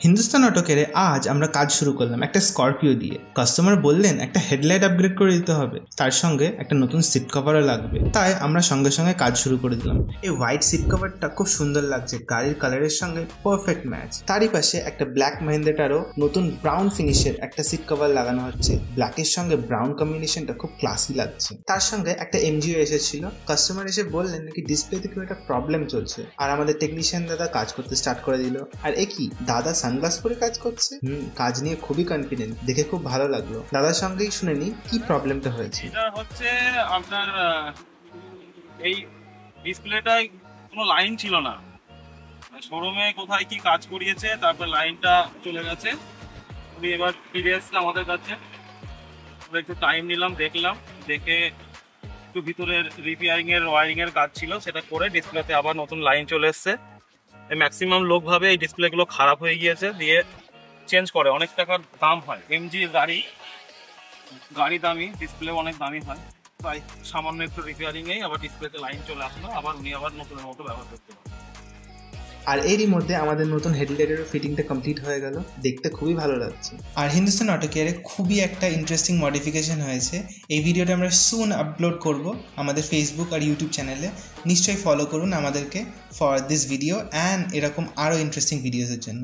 Hindustan auto কেয়ারে আজ আমরা কাজ শুরু করলাম একটা স্করপিও দিয়ে। কাস্টমার বললেন একটা হেডলাইট আপগ্রেড করে দিতে হবে, তার সঙ্গে একটা নতুন সিট কভারও লাগবে। তাই আমরা সঙ্গে সঙ্গে কাজ শুরু করে দিলাম। এই হোয়াইট সিট কভারটা খুব সুন্দর লাগছে, গাড়ির কালারের সঙ্গে পারফেক্ট ম্যাচ। তারই পাশে একটা ব্ল্যাক মহিন্দ্রাটারও নতুন ব্রাউন ফিনিশের একটা সিট কভার লাগানো হচ্ছে। ব্ল্যাকের সঙ্গে ব্রাউন কম্বিনেশনটা খুব ক্লাসি লাগছে। তার সঙ্গে একটা এমজিও এসেছিল। কাস্টমার এসে বললেন নাকি ডিসপ্লেতে কেউ একটা প্রবলেম চলছে, আর আমাদের টেকনিশিয়ান দাদা কাজ করতে স্টার্ট করে দিল। আর কি দাদা সানগ্লাস পরে কাজ করছে, কাজ নিয়ে খুবই কনফিডেন্ট, দেখে খুব ভালো লাগলো। দাদার সঙ্গেই শুনে নি কি প্রবলেমটা হয়েছে। এটা হচ্ছে আপনার এই ডিসপ্লেটায় কোনো লাইন ছিল না, শোরুমে কোথায় কি কাজ করিয়েছে, তারপর লাইনটা চলে গেছে। উনি এবার ফিরে এসছে আমাদের কাছে, একটু টাইম নিলাম, দেখলাম, দেখে একটু ভিতরের রিপেয়ারিং এর ওয়ারিং এর কাজ ছিল, সেটা করে ডিসপ্লেতে আবার নতুন লাইন চলে এসছে। ম্যাক্সিমাম লোক ভাবে এই ডিসপ্লেগুলো খারাপ হয়ে গিয়েছে, দিয়ে চেঞ্জ করে। অনেক টাকার দাম হয়, এমজি গাড়ি দামি, ডিসপ্লে অনেক দামি হয়, তাই সামান্য একটু রিপেয়ারিং এই আবার ডিসপ্লেতে লাইন চলে আসলো, আবার উনি আবার নতুনের মতো ব্যবহার করতে পারেন। আর এরই মধ্যে আমাদের নতুন হেডলাইটেরও ফিটিংটা কমপ্লিট হয়ে গেল, দেখতে খুবই ভালো লাগছে। আর হিন্দুস্তান অটো কেয়ারে খুবই একটা ইন্টারেস্টিং মডিফিকেশন হয়েছে। এই ভিডিওটা আমরা সুন আপলোড করব আমাদের ফেসবুক আর ইউটিউব চ্যানেলে। নিশ্চয়ই ফলো করুন আমাদেরকে ফর দিস ভিডিও অ্যান্ড এরকম আরও ইন্টারেস্টিং ভিডিওসের জন্য।